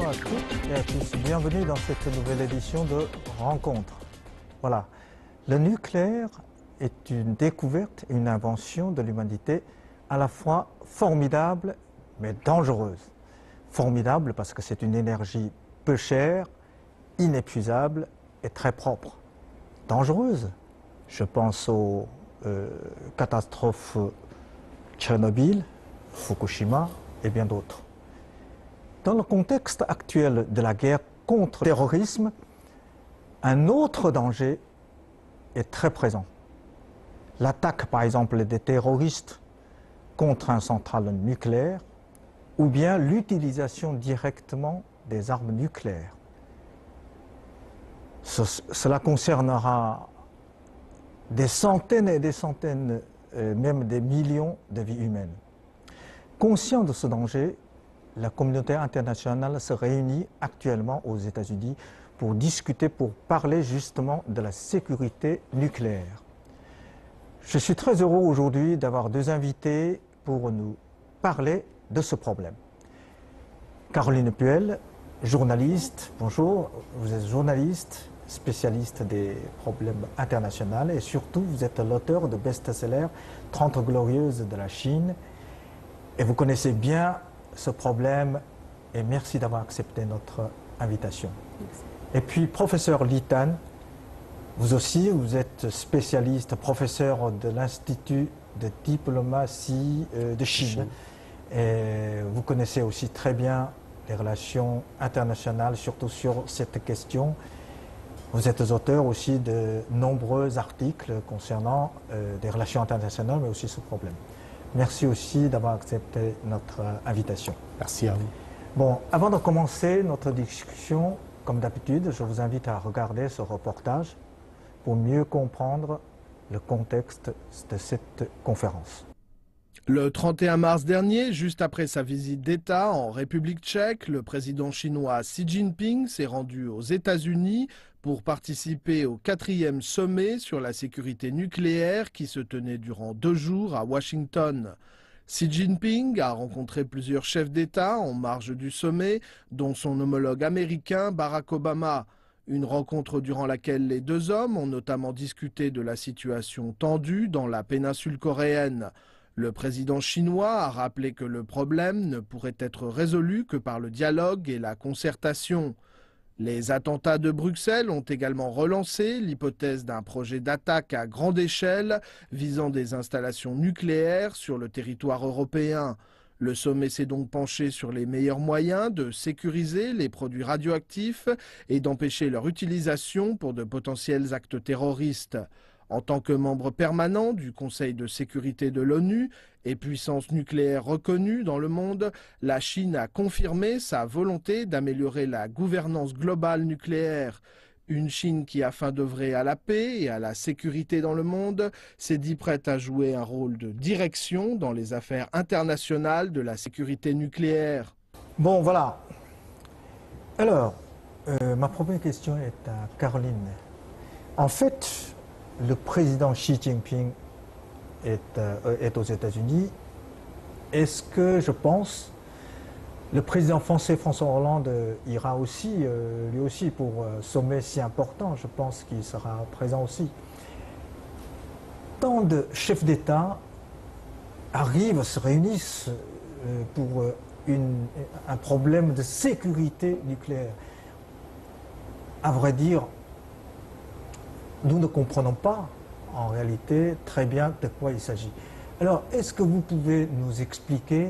bonjour à toutes et à tous. Bienvenue dans cette nouvelle édition de Rencontre. Voilà, le nucléaire est une découverte, une invention de l'humanité à la fois formidable mais dangereuse. Formidable parce que c'est une énergie peu chère, inépuisable et très propre. Dangereuse, je pense aux catastrophes Tchernobyl, Fukushima et bien d'autres. Dans le contexte actuel de la guerre contre le terrorisme, un autre danger est très présent. L'attaque, par exemple, des terroristes contre une centrale nucléaire ou bien l'utilisation directement des armes nucléaires. Cela concernera des centaines et des centaines, même des millions de vies humaines. Conscient de ce danger, la communauté internationale se réunit actuellement aux États-Unis pour discuter, pour parler justement de la sécurité nucléaire. Je suis très heureux aujourd'hui d'avoir deux invités pour nous parler de ce problème. Caroline Puel, journaliste, bonjour, vous êtes journaliste, spécialiste des problèmes internationaux et surtout vous êtes l'auteur de best-seller 30 glorieuses de la Chine et vous connaissez bien ce problème et merci d'avoir accepté notre invitation. Merci. Et puis professeur Li Tan, vous aussi vous êtes spécialiste, professeur de l'Institut de diplomatie de Chine et vous connaissez aussi très bien les relations internationales, surtout sur cette question. Vous êtes auteur aussi de nombreux articles concernant des relations internationales, mais aussi ce problème. Merci aussi d'avoir accepté notre invitation. Merci à vous. Bon, avant de commencer notre discussion, comme d'habitude, je vous invite à regarder ce reportage pour mieux comprendre le contexte de cette conférence. Le 31 mars dernier, juste après sa visite d'État en République tchèque, le président chinois Xi Jinping s'est rendu aux États-Unis pour participer au 4e sommet sur la sécurité nucléaire qui se tenait durant 2 jours à Washington. Xi Jinping a rencontré plusieurs chefs d'État en marge du sommet, dont son homologue américain Barack Obama. Une rencontre durant laquelle les deux hommes ont notamment discuté de la situation tendue dans la péninsule coréenne. Le président chinois a rappelé que le problème ne pourrait être résolu que par le dialogue et la concertation. Les attentats de Bruxelles ont également relancé l'hypothèse d'un projet d'attaque à grande échelle visant des installations nucléaires sur le territoire européen. Le sommet s'est donc penché sur les meilleurs moyens de sécuriser les produits radioactifs et d'empêcher leur utilisation pour de potentiels actes terroristes. En tant que membre permanent du Conseil de sécurité de l'ONU et puissance nucléaire reconnue dans le monde, la Chine a confirmé sa volonté d'améliorer la gouvernance globale nucléaire. Une Chine qui, afin d'œuvrer à la paix et à la sécurité dans le monde, s'est dit prête à jouer un rôle de direction dans les affaires internationales de la sécurité nucléaire. Bon, voilà. Alors, ma première question est à Caroline. En fait, le président Xi Jinping est aux États-Unis. Est-ce que, je pense, le président français François Hollande ira aussi, lui aussi, pour un sommet si important? Je pense qu'il sera présent aussi. Tant de chefs d'État arrivent, se réunissent pour un problème de sécurité nucléaire. À vrai dire, nous ne comprenons pas en réalité très bien de quoi il s'agit. Alors, est-ce que vous pouvez nous expliquer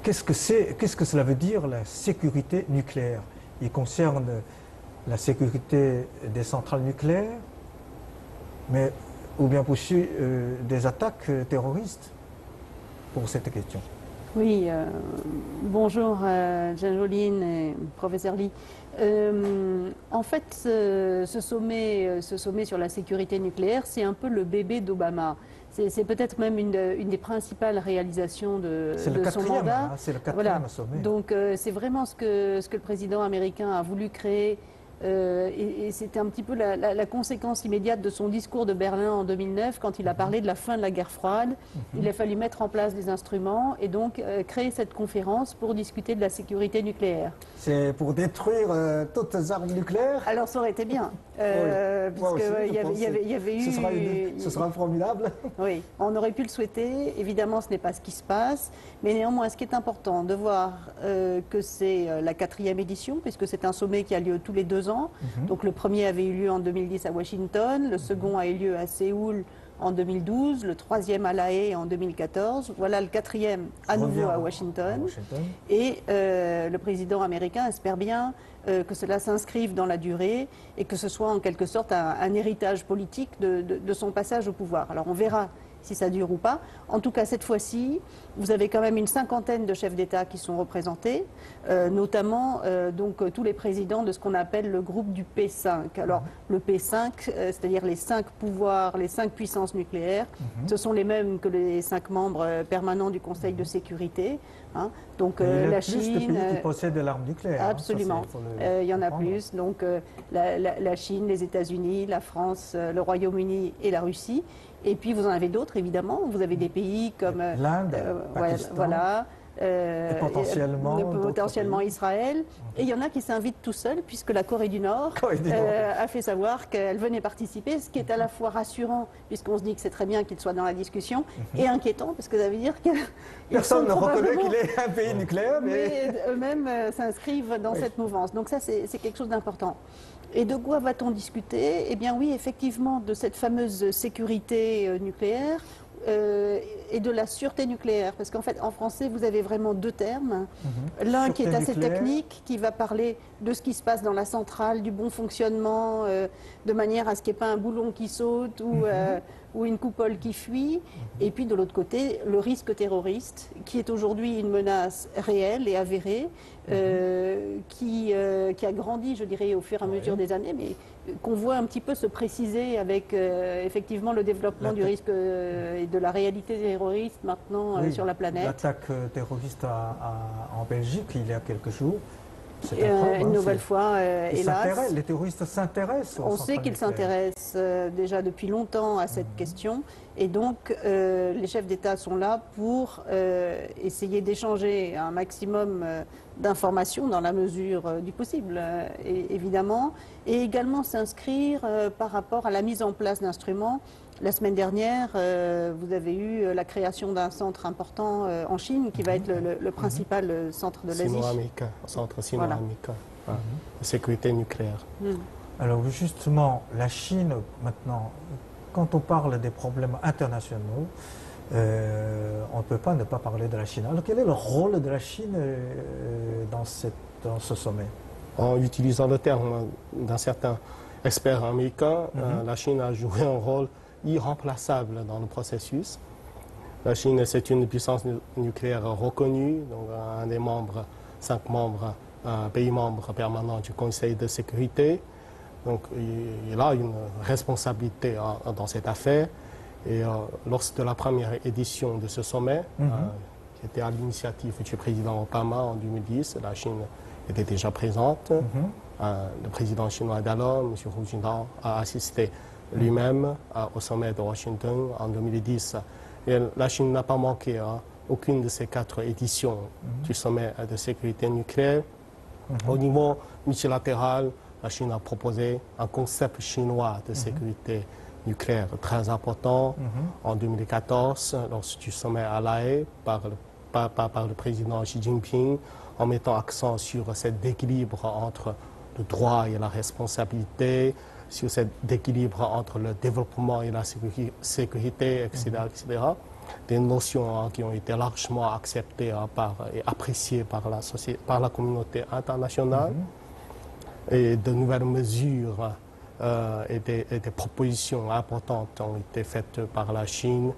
qu'est-ce que cela veut dire la sécurité nucléaire? Il concerne la sécurité des centrales nucléaires, mais ou bien aussi des attaques terroristes pour cette question. Oui, bonjour Jean-Joline et professeur Li. En fait, ce sommet sur la sécurité nucléaire, c'est un peu le bébé d'Obama. C'est peut-être même une des principales réalisations de son mandat. C'est le quatrième voilà. sommet. Donc c'est vraiment ce que le président américain a voulu créer Et c'était un petit peu la conséquence immédiate de son discours de Berlin en 2009, quand il a parlé de la fin de la guerre froide. Il a fallu mettre en place des instruments et donc créer cette conférence pour discuter de la sécurité nucléaire. C'est pour détruire toutes les armes nucléaires? Alors ça aurait été bien, puisqu'il y avait eu... Ce sera formidable. Oui, on aurait pu le souhaiter. Évidemment, ce n'est pas ce qui se passe. Mais néanmoins, ce qui est important de voir que c'est la 4e édition, puisque c'est un sommet qui a lieu tous les 2 ans. Donc le premier avait eu lieu en 2010 à Washington, le second a eu lieu à Séoul en 2012, le 3e à La Haye en 2014. Voilà le 4e à nouveau à Washington. Et le président américain espère bien que cela s'inscrive dans la durée et que ce soit en quelque sorte un héritage politique de son passage au pouvoir. Alors on verra si ça dure ou pas. En tout cas, cette fois-ci, vous avez quand même une 50aine de chefs d'État qui sont représentés, notamment tous les présidents de ce qu'on appelle le groupe du P5. Alors, le P5, c'est-à-dire les 5 pouvoirs, les 5 puissances nucléaires, ce sont les mêmes que les 5 membres permanents du Conseil de sécurité. Hein. Donc, la Chine... Il y a plus de pays qui possèdent de l'arme nucléaire. Absolument. Il y en a plus. Donc, la Chine, les États-Unis, la France, le Royaume-Uni et la Russie. Et puis vous en avez d'autres, évidemment. Vous avez des pays comme l'Inde, voilà, et potentiellement Israël. Et il y en a qui s'invitent tout seuls, puisque la Corée du Nord a fait savoir qu'elle venait participer, ce qui est à la fois rassurant, puisqu'on se dit que c'est très bien qu'il soit dans la discussion, et inquiétant, parce que ça veut dire que personne ne reconnaît qu'il est un pays nucléaire, mais eux-mêmes s'inscrivent dans cette mouvance. Donc ça, c'est quelque chose d'important. Et de quoi va-t-on discuter? Eh bien oui, effectivement, de cette fameuse sécurité nucléaire et de la sûreté nucléaire. Parce qu'en fait, en français, vous avez vraiment 2 termes. L'un qui est assez technique, qui va parler de ce qui se passe dans la centrale, du bon fonctionnement, de manière à ce qu'il n'y ait pas un boulon qui saute ou une coupole qui fuit. Et puis de l'autre côté, le risque terroriste, qui est aujourd'hui une menace réelle et avérée, qui a grandi, je dirais, au fur et à mesure des années, mais qu'on voit un petit peu se préciser avec effectivement le développement du risque et de la réalité terroriste maintenant sur la planète. L'attaque terroriste en Belgique il y a quelques jours. Une nouvelle fois, hélas. Les terroristes s'intéressent. On sait qu'ils s'intéressent déjà depuis longtemps à cette question. Et donc, les chefs d'État sont là pour essayer d'échanger un maximum d'informations dans la mesure du possible, évidemment. Et également s'inscrire par rapport à la mise en place d'instruments. La semaine dernière, vous avez eu la création d'un centre important en Chine, qui va être le principal centre de l'Asie. Sino-américain, centre sino-américain, de sécurité nucléaire. Alors justement, la Chine, maintenant, quand on parle des problèmes internationaux, on ne peut pas ne pas parler de la Chine. Alors quel est le rôle de la Chine dans ce sommet? En utilisant le terme d'un certain expert américain, la Chine a joué un rôle irremplaçable dans le processus. La Chine, c'est une puissance nucléaire reconnue, donc un des 5 pays membres permanents du Conseil de sécurité. Donc il a une responsabilité dans cette affaire. Et lors de la première édition de ce sommet, qui était à l'initiative du président Obama en 2010, la Chine était déjà présente. Le président chinois d'alors, M. Hu Jintao, a assisté lui-même au sommet de Washington en 2010. Et la Chine n'a pas manqué aucune de ces 4 éditions du sommet de sécurité nucléaire. Au niveau multilatéral, la Chine a proposé un concept chinois de sécurité nucléaire très important en 2014, lors du sommet à La Haye par le président Xi Jinping, en mettant accent sur cet équilibre entre le droit et la responsabilité, sur cet équilibre entre le développement et la sécurité, etc. etc. Des notions qui ont été largement acceptées et appréciées par la communauté internationale. Et de nouvelles mesures et des propositions importantes ont été faites par la Chine,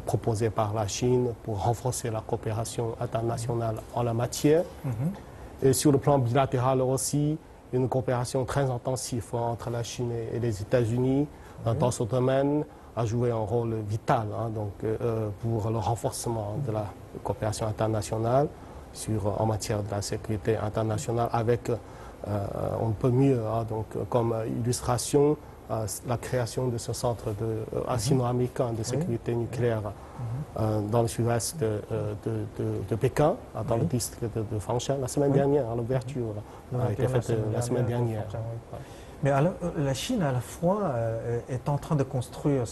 proposées par la Chine pour renforcer la coopération internationale en la matière. Et sur le plan bilatéral aussi, une coopération très intensive entre la Chine et les États-Unis dans ce domaine a joué un rôle vital pour le renforcement de la coopération internationale en matière de la sécurité internationale, avec on ne peut mieux, donc, comme illustration, la création de ce centre sino-américain de sécurité nucléaire dans le sud-ouest de Pékin, dans le district de Fangshan, la semaine dernière, à l'ouverture, a été faite la semaine dernière. Mais alors, la Chine, à la fois, est en train de construire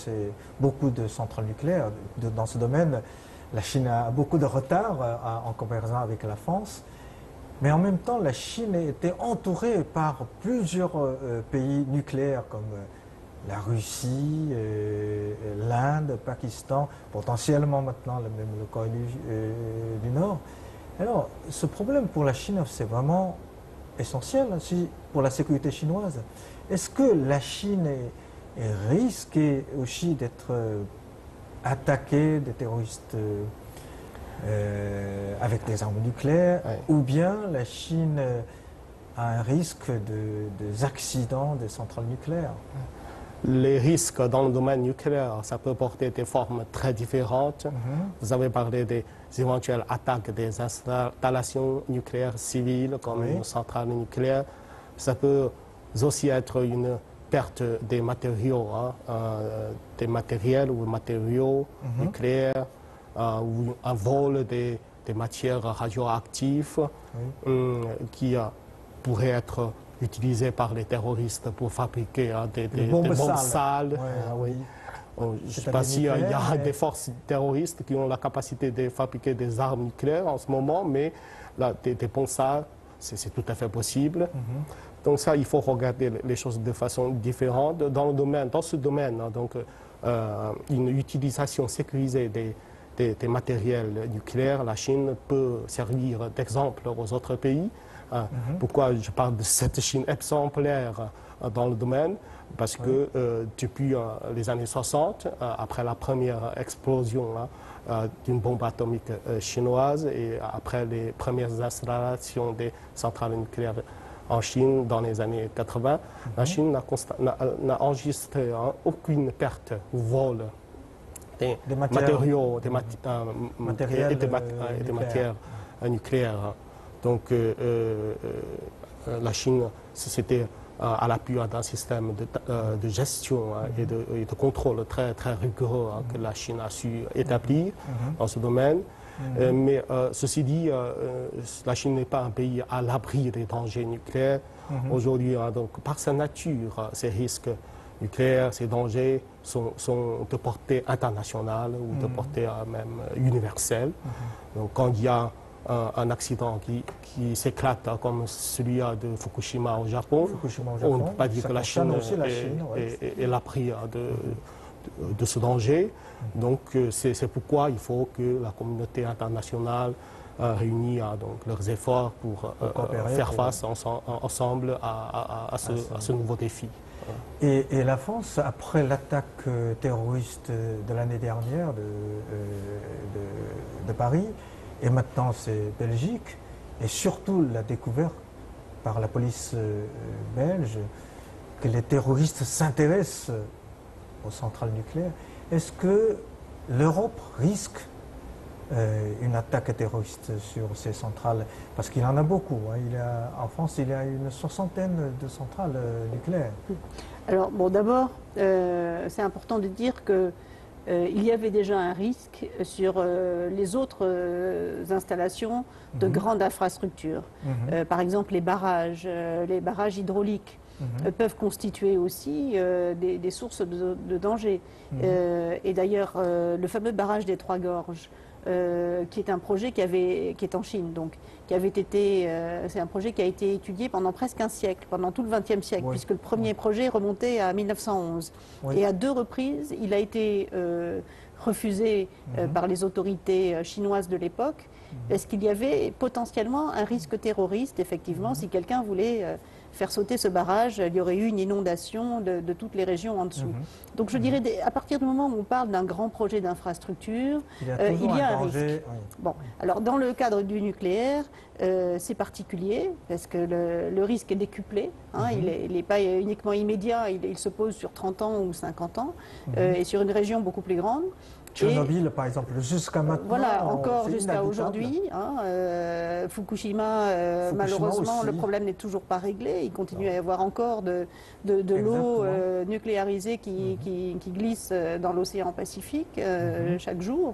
beaucoup de centrales nucléaires. Dans ce domaine, la Chine a beaucoup de retard en comparaison avec la France. Mais en même temps, la Chine était entourée par plusieurs pays nucléaires comme la Russie, l'Inde, le Pakistan, potentiellement maintenant même le Corée du Nord. Alors, ce problème pour la Chine, c'est vraiment essentiel pour la sécurité chinoise. Est-ce que la Chine est risquée aussi d'être attaquée des terroristes avec des armes nucléaires, ou bien la Chine a un risque d'accidents des centrales nucléaires? Les risques dans le domaine nucléaire, ça peut porter des formes très différentes. Vous avez parlé des éventuelles attaques des installations nucléaires civiles comme une centrale nucléaire. Ça peut aussi être une perte des matériaux, des matériels ou matériaux nucléaires, ou un vol des matières radioactives qui pourraient être utilisées par les terroristes pour fabriquer des bombes sales. Je ne sais pas s'il y a des forces terroristes qui ont la capacité de fabriquer des armes nucléaires en ce moment, mais là, des bombes sales, c'est tout à fait possible. Donc ça, il faut regarder les choses de façon différente. Dans ce domaine, donc, une utilisation sécurisée des matériels nucléaires, la Chine peut servir d'exemple aux autres pays. Pourquoi je parle de cette Chine exemplaire dans le domaine? Parce que depuis les années 60, après la première explosion d'une bombe atomique chinoise et après les premières installations des centrales nucléaires en Chine dans les années 80, la Chine n'a enregistré aucune perte ou vol des matériaux et des matières nucléaires. Donc la Chine, c'était à l'appui d'un système de gestion et de contrôle très, très rigoureux que la Chine a su établir dans ce domaine. Mais ceci dit, la Chine n'est pas un pays à l'abri des dangers nucléaires. Aujourd'hui, donc, par sa nature, ces risques nucléaires, ces dangers sont de portée internationale ou de portée même universelle. Donc, quand il y a un accident qui s'éclate comme celui de Fukushima au Japon, on ne peut pas dire que la Chine est l'abri de ce danger. Donc c'est pourquoi il faut que la communauté internationale réunisse donc leurs efforts pour faire face ensemble à ce nouveau défi. Et la France, après l'attaque terroriste de l'année dernière de Paris, et maintenant c'est Belgique, et surtout la découverte par la police belge que les terroristes s'intéressent aux centrales nucléaires. Est-ce que l'Europe risque une attaque terroriste sur ces centrales? Parce qu'il y en a beaucoup. En France, il y a une soixantaine de centrales nucléaires. Alors, bon, d'abord, c'est important de dire que il y avait déjà un risque sur les autres installations de grandes infrastructures. Par exemple, les barrages hydrauliques peuvent constituer aussi des sources de danger. Et d'ailleurs, le fameux barrage des Trois Gorges, qui est un projet qui est en Chine, donc c'est un projet qui a été étudié pendant presque un siècle, pendant tout le XXe siècle, puisque le premier projet remontait à 1911. Et à 2 reprises, il a été refusé par les autorités chinoises de l'époque, parce qu'il y avait potentiellement un risque terroriste, effectivement, si quelqu'un voulait faire sauter ce barrage, il y aurait eu une inondation de toutes les régions en dessous. Donc je dirais, à partir du moment où on parle d'un grand projet d'infrastructure, il y a un risque. Bon, alors dans le cadre du nucléaire, c'est particulier, parce que le risque est décuplé. Il n'est pas uniquement immédiat, il se pose sur 30 ans ou 50 ans, et sur une région beaucoup plus grande. Tchernobyl, par exemple, jusqu'à maintenant. Voilà, encore c'est jusqu'à inhabitable. aujourd'hui. Fukushima, malheureusement, aussi. le problème n'est toujours pas réglé. Il continue à y avoir encore de l'eau Exactement. nucléarisée qui glisse dans l'océan Pacifique chaque jour.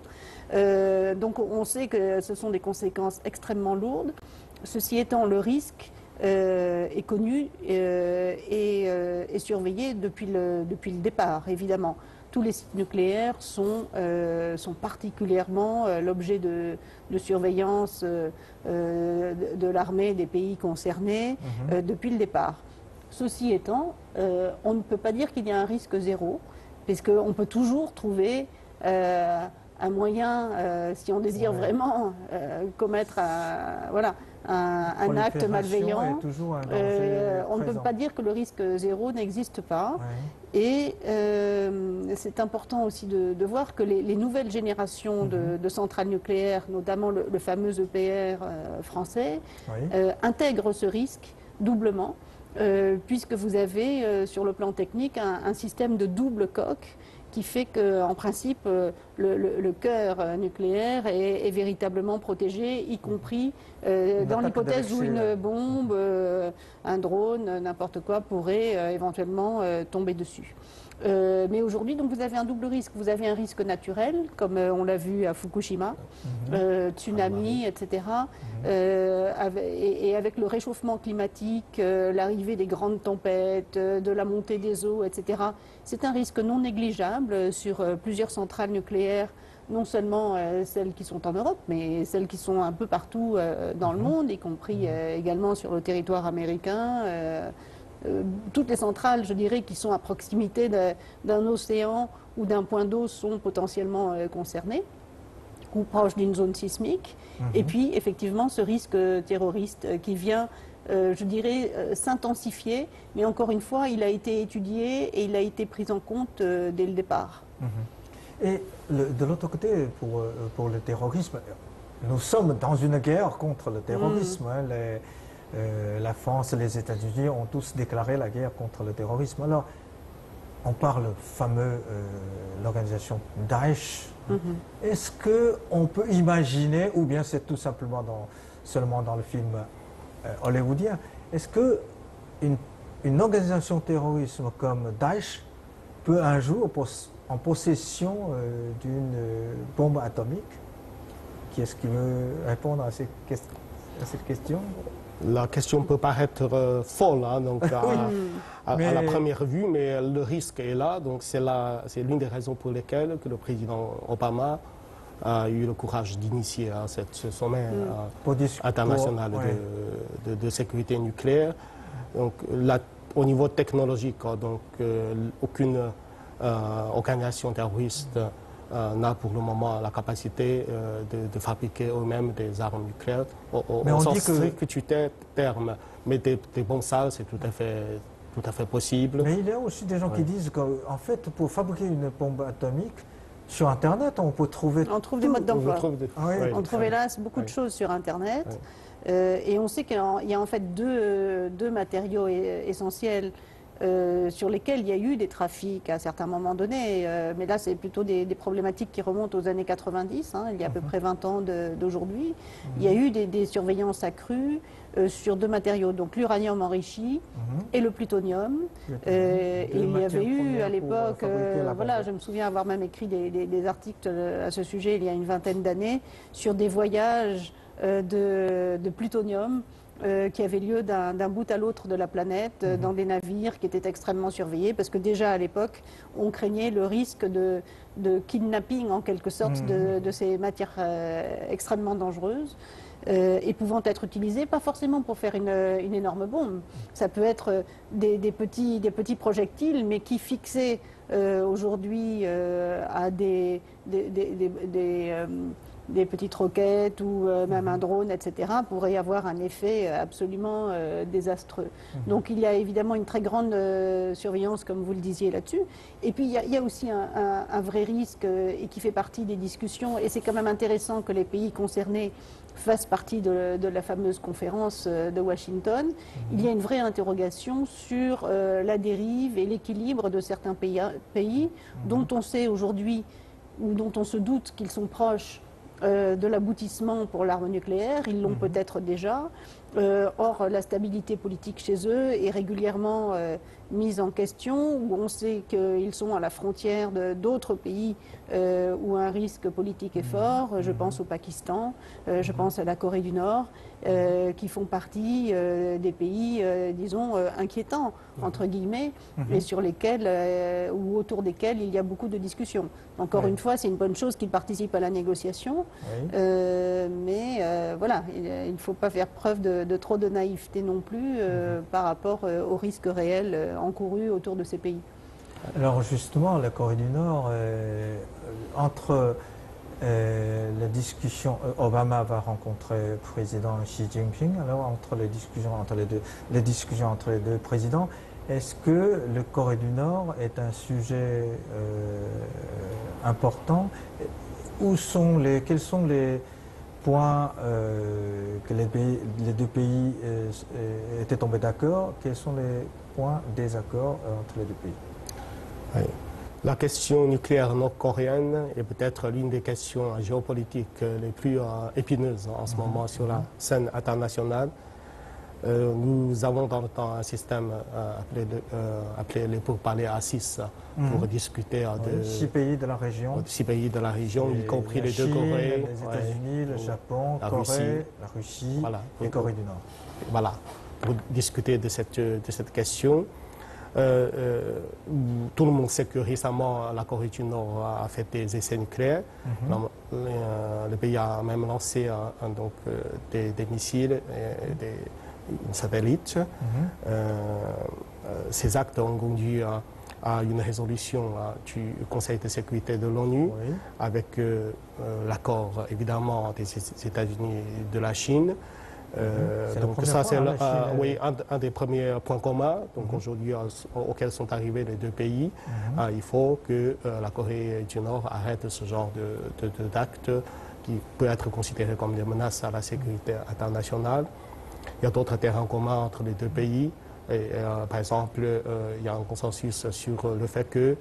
Donc on sait que ce sont des conséquences extrêmement lourdes. Ceci étant, le risque est connu et surveillé depuis le départ, évidemment. Tous les sites nucléaires sont particulièrement l'objet de surveillance de l'armée des pays concernés depuis le départ. Ceci étant, on ne peut pas dire qu'il y a un risque zéro, puisqu'on peut toujours trouver un moyen, si on désire vraiment commettre un acte malveillant, on ne peut pas dire que le risque zéro n'existe pas. Ouais. Et c'est important aussi de voir que les nouvelles générations de centrales nucléaires, notamment le fameux EPR français, intègrent ce risque doublement, puisque vous avez sur le plan technique un système de double coque qui fait qu'en principe, le cœur nucléaire est véritablement protégé, y compris dans l'hypothèse où une bombe, un drone, n'importe quoi pourrait éventuellement tomber dessus. Mais aujourd'hui, donc, vous avez un double risque. Vous avez un risque naturel, comme on l'a vu à Fukushima, tsunami, etc. Et avec le réchauffement climatique, l'arrivée des grandes tempêtes, de la montée des eaux, etc., c'est un risque non négligeable sur plusieurs centrales nucléaires, non seulement celles qui sont en Europe, mais celles qui sont un peu partout dans le monde, y compris également sur le territoire américain. Toutes les centrales, je dirais, qui sont à proximité d'un océan ou d'un point d'eau sont potentiellement concernées ou proches d'une zone sismique. Et puis, effectivement, ce risque terroriste qui vient, je dirais, s'intensifier. Mais encore une fois, il a été étudié et il a été pris en compte dès le départ. Et de l'autre côté, pour le terrorisme, nous sommes dans une guerre contre le terrorisme. La France et les États-Unis ont tous déclaré la guerre contre le terrorisme. Alors, on parle l'organisation Daesh. Est-ce qu'on peut imaginer, ou bien c'est tout simplement seulement dans le film hollywoodien, est-ce qu'une organisation terroriste comme Daesh peut un jour, en possession d'une bombe atomique? Qui est-ce qui veut répondre à cette question? La question peut paraître folle donc à la première vue, mais le risque est là. Donc c'est l'une des raisons pour lesquelles que le président Obama a eu le courage d'initier ce sommet international de sécurité nucléaire. Donc au niveau technologique, donc aucune organisation terroriste n'a pour le moment la capacité de fabriquer eux-mêmes des armes nucléaires. Au sens strict du terme, mais des bombes sales, c'est tout à fait possible. Mais il y a aussi des gens qui disent qu'en fait, pour fabriquer une bombe atomique, sur Internet, on peut trouver On trouve des modes d'emploi. On trouve oui. hélas beaucoup de choses sur Internet. Et on sait qu'il y a en fait deux matériaux essentiels sur lesquels il y a eu des trafics à certains moments donnés. Mais là, c'est plutôt des problématiques qui remontent aux années 90, il y a à peu près 20 ans d'aujourd'hui. Il y a eu des surveillances accrues sur deux matériaux, donc l'uranium enrichi et le plutonium. Et il y avait eu à l'époque, je me souviens avoir même écrit des articles à ce sujet il y a une vingtaine d'années sur des voyages de plutonium qui avaient lieu d'un bout à l'autre de la planète, dans des navires qui étaient extrêmement surveillés, parce que déjà à l'époque, on craignait le risque de kidnapping en quelque sorte de ces matières extrêmement dangereuses. Et pouvant être utilisées, pas forcément pour faire une énorme bombe. Ça peut être des petits projectiles, mais qui fixés aujourd'hui à des petites roquettes ou même un drone, etc., pourrait avoir un effet absolument désastreux. Donc il y a évidemment une très grande surveillance, comme vous le disiez là-dessus. Et puis il y a aussi un vrai risque et qui fait partie des discussions, et c'est quand même intéressant que les pays concernés fassent partie de la fameuse conférence de Washington. Il y a une vraie interrogation sur la dérive et l'équilibre de certains pays dont on sait aujourd'hui ou dont on se doute qu'ils sont proches de l'aboutissement pour l'arme nucléaire, ils l'ont peut-être déjà. Or, la stabilité politique chez eux est régulièrement mise en question, où on sait qu'ils sont à la frontière d'autres pays où un risque politique est fort. Je pense au Pakistan, je pense à la Corée du Nord, qui font partie des pays, disons, inquiétants, entre guillemets, et sur lesquels, ou autour desquels il y a beaucoup de discussions. Encore une fois, c'est une bonne chose qu'ils participent à la négociation, mais voilà, il ne faut pas faire preuve de trop de naïveté non plus par rapport aux risques réels encourus autour de ces pays. Alors justement, la Corée du Nord, entre la discussion, Obama va rencontrer le président Xi Jinping, alors entre les discussions entre les deux présidents, est-ce que la Corée du Nord est un sujet important? Quels sont les points que les deux pays étaient tombés d'accord? Quels sont les points de désaccord entre les deux pays? Oui. La question nucléaire nord-coréenne est peut-être l'une des questions géopolitiques les plus épineuses en ce moment sur la scène internationale. Nous avons dans le temps un système appelé les pourparlers A6 pour discuter de 6 pays de la région. 6 pays de la région, y compris les deux Corées. Les États-Unis, le Japon, la Russie voilà, et Corée du Nord. Voilà, pour discuter de cette question. Tout le monde sait que récemment, la Corée du Nord a fait des essais nucléaires. Le pays a même lancé des missiles et des satellites. Ces actes ont conduit à une résolution du Conseil de sécurité de l'ONU avec l'accord évidemment des États-Unis et de la Chine. Donc ça c'est un des premiers points communs aujourd'hui auxquels sont arrivés les deux pays. Il faut que la Corée du Nord arrête ce genre d'actes qui peut être considéré comme des menaces à la sécurité internationale. Il y a d'autres terrains communs entre les deux pays. Par exemple, il y a un consensus sur le fait que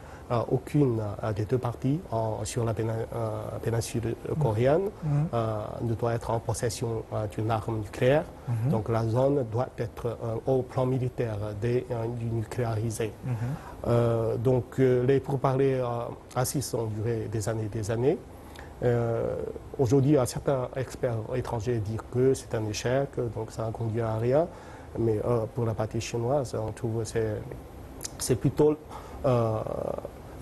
aucune des deux parties sur la péninsule coréenne ne doit être en possession d'une arme nucléaire. Donc la zone doit être au plan militaire dénucléarisée. Donc les pourparlers A6 ont duré des années. Aujourd'hui, certains experts étrangers disent que c'est un échec, donc ça n'a conduit à rien. Mais pour la partie chinoise, on trouve que c'est plutôt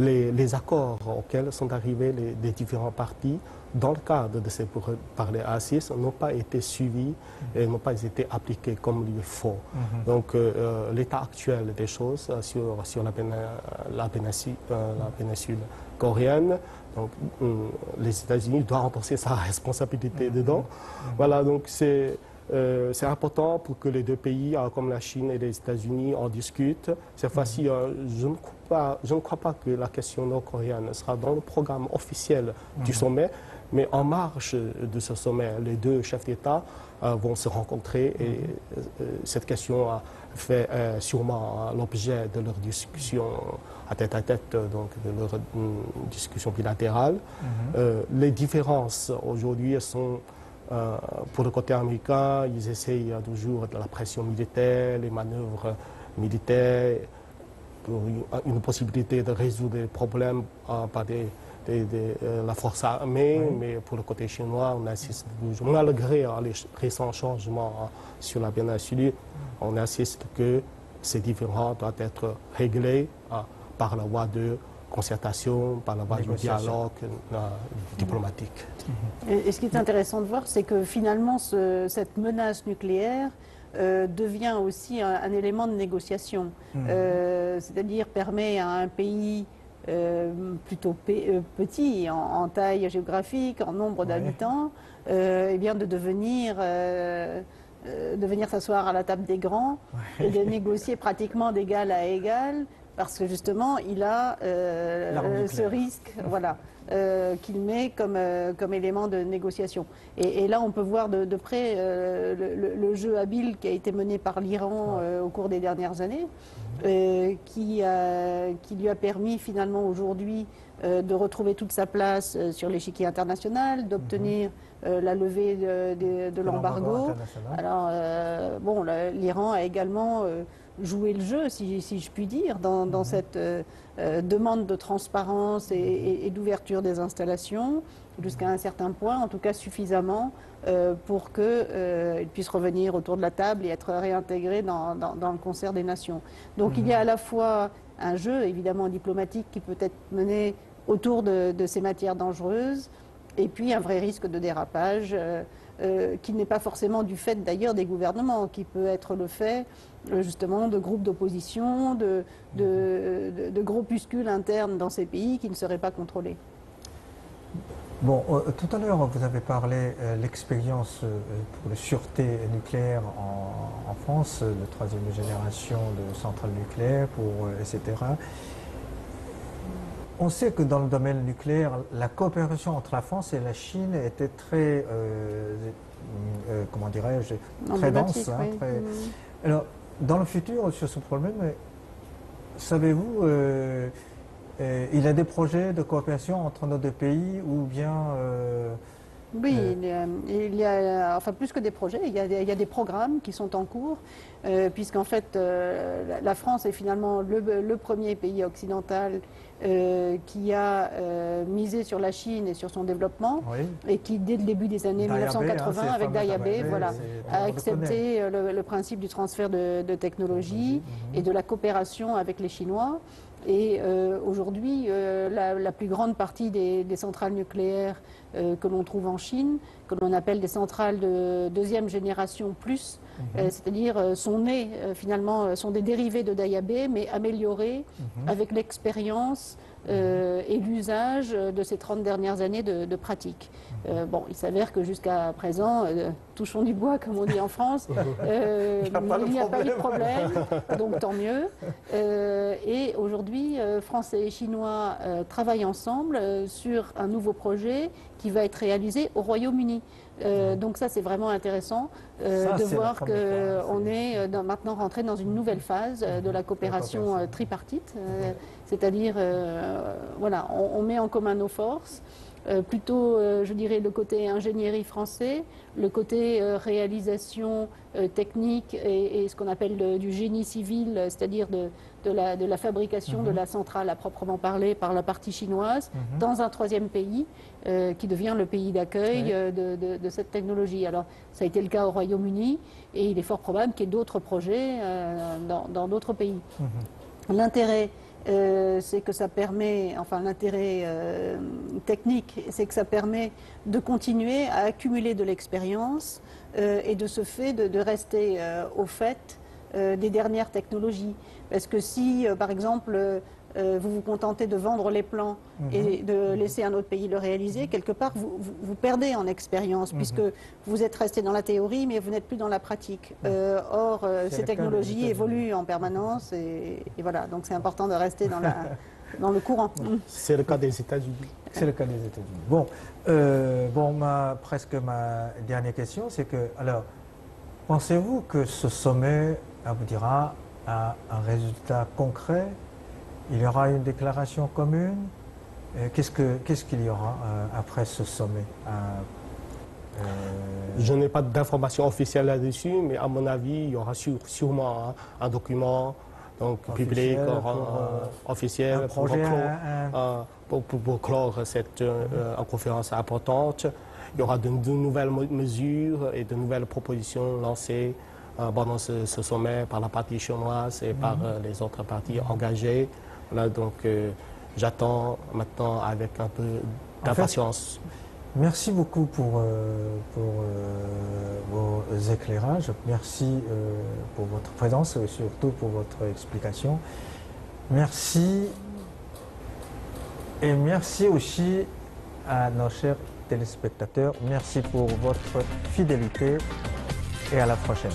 les accords auxquels sont arrivés les différents partis dans le cadre de ces pourparlers A6 n'ont pas été suivis et n'ont pas été appliqués comme il faut. Donc l'état actuel des choses sur la péninsule coréenne, donc les États-Unis doivent endosser sa responsabilité dedans. Voilà, donc c'est important pour que les deux pays, comme la Chine et les États-Unis, en discutent. Cette fois-ci, je ne crois pas que la question nord-coréenne sera dans le programme officiel du sommet, mais en marge de ce sommet, les deux chefs d'État vont se rencontrer et cette question fait sûrement l'objet de leur discussion à tête, donc de leur discussion bilatérale. Les différences aujourd'hui sont pour le côté américain, ils essayent toujours de la pression militaire, les manœuvres militaires, pour une possibilité de résoudre les problèmes par la force armée, mais pour le côté chinois, on insiste toujours, malgré les récents changements sur la péninsule, on insiste que ces différends doivent être réglés par la voie de concertation, par la voie du dialogue diplomatique. Et ce qui est intéressant de voir, c'est que finalement, cette menace nucléaire devient aussi un élément de négociation. C'est-à-dire permet à un pays plutôt petit en taille géographique, en nombre d'habitants, eh bien de venir s'asseoir à la table des grands et de négocier pratiquement d'égal à égal, parce que justement il a ce risque, voilà, qu'il met comme élément de négociation. Et là, on peut voir de près le jeu habile qui a été mené par l'Iran au cours des dernières années, qui lui a permis finalement aujourd'hui de retrouver toute sa place sur l'échiquier international, d'obtenir la levée de l'embargo. Alors, bon, l'Iran a également joué le jeu, si je puis dire, dans cette demande de transparence et d'ouverture des installations, jusqu'à un certain point, en tout cas suffisamment, pour qu'il puisse revenir autour de la table et être réintégré dans le concert des nations. Donc il y a à la fois un jeu, évidemment, diplomatique qui peut être mené autour de ces matières dangereuses, et puis un vrai risque de dérapage qui n'est pas forcément du fait d'ailleurs des gouvernements, qui peut être le fait justement de groupes d'opposition, de groupuscules internes dans ces pays qui ne seraient pas contrôlés. Bon, tout à l'heure, vous avez parlé de l'expérience pour la sûreté nucléaire en France, de troisième génération de centrales nucléaires, etc. On sait que dans le domaine nucléaire, la coopération entre la France et la Chine était très, comment dirais-je, très dense. Hein, oui. très... Alors, dans le futur, sur ce problème, savez-vous, il y a des projets de coopération entre nos deux pays ou bien... Oui, il y a, enfin plus que des projets, il y a des programmes qui sont en cours, puisqu'en fait la France est finalement le premier pays occidental qui a misé sur la Chine et sur son développement, oui, et qui dès le début des années 1980, avec Daya-Bay, voilà, a accepté le principe du transfert de technologie et de la coopération avec les Chinois. Et aujourd'hui, la plus grande partie des centrales nucléaires que l'on trouve en Chine, que l'on appelle des centrales de deuxième génération plus, c'est-à-dire sont nées finalement, sont des dérivés de Daya-Bay, mais améliorés avec l'expérience et l'usage de ces 30 dernières années de pratique. Bon, il s'avère que jusqu'à présent, touchons du bois comme on dit en France, il n'y a pas eu de problème, donc tant mieux. Et aujourd'hui, Français et Chinois travaillent ensemble sur un nouveau projet qui va être réalisé au Royaume-Uni. Donc ça, c'est vraiment intéressant de voir qu'on est maintenant rentré dans une nouvelle phase de la coopération tripartite, c'est-à-dire, voilà, on met en commun nos forces. Plutôt, je dirais, le côté ingénierie français, le côté réalisation technique et ce qu'on appelle du génie civil, c'est-à-dire de la fabrication de la centrale à proprement parler par la partie chinoise, dans un troisième pays qui devient le pays d'accueil de cette technologie. Alors, ça a été le cas au Royaume-Uni et il est fort probable qu'il y ait d'autres projets dans d'autres pays. L'intérêt, c'est que ça permet, enfin l'intérêt technique, c'est que ça permet de continuer à accumuler de l'expérience et de ce fait de rester au fait des dernières technologies. Parce que si, par exemple, vous vous contentez de vendre les plans et de laisser un autre pays le réaliser, quelque part vous perdez en expérience puisque vous êtes resté dans la théorie mais vous n'êtes plus dans la pratique. Or, ces technologies évoluent en permanence et voilà, donc c'est important de rester dans le courant. C'est le cas des États-Unis. C'est le cas des États-Unis. Bon, presque ma dernière question, c'est que, alors, pensez-vous que ce sommet aboutira à un résultat concret? Il y aura une déclaration commune. Qu'est-ce qu'il y aura après ce sommet? Je n'ai pas d'informations officielles là-dessus, mais à mon avis, il y aura sûrement un document donc, public, officiel, pour clore cette conférence importante. Il y aura de nouvelles mesures et de nouvelles propositions lancées pendant ce sommet par la partie chinoise et par les autres parties engagées. Voilà, donc j'attends maintenant avec un peu d'impatience. En fait, merci beaucoup pour vos éclairages. Merci pour votre présence et surtout pour votre explication. Merci. Et merci aussi à nos chers téléspectateurs. Merci pour votre fidélité et à la prochaine.